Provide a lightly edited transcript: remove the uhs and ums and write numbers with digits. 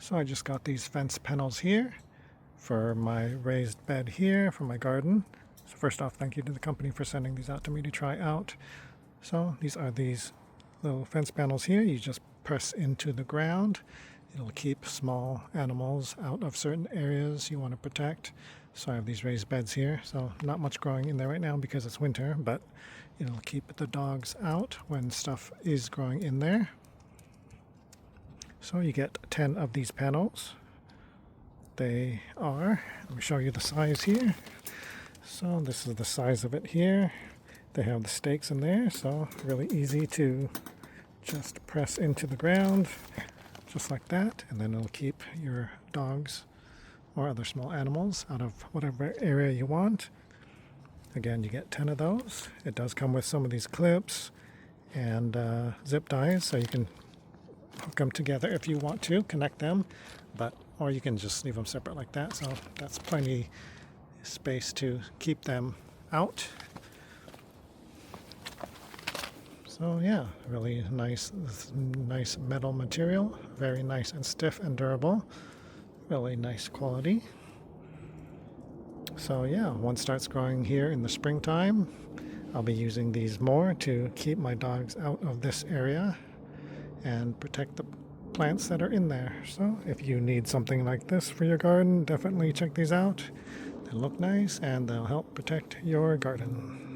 So I just got these fence panels here for my raised bed here for my garden. So first off, thank you to the company for sending these out to me to try out. So these are these little fence panels here. You just press into the ground. It'll keep small animals out of certain areas you want to protect. So I have these raised beds here. So not much growing in there right now because it's winter, but it'll keep the dogs out when stuff is growing in there. So you get 10 of these panels. They are, let me show you the size here. So this is the size of it here. They have the stakes in there, so really easy to just press into the ground, just like that, and then it'll keep your dogs or other small animals out of whatever area you want. Again, you get 10 of those. It does come with some of these clips and zip ties, so you can hook them together if you want to, connect them, or you can just leave them separate like that, so that's plenty space to keep them out. So yeah, really nice metal material, very nice and stiff and durable, really nice quality. So yeah, one starts growing here in the springtime. I'll be using these more to keep my dogs out of this area and protect the plants that are in there. So if you need something like this for your garden, definitely check these out. They look nice and they'll help protect your garden.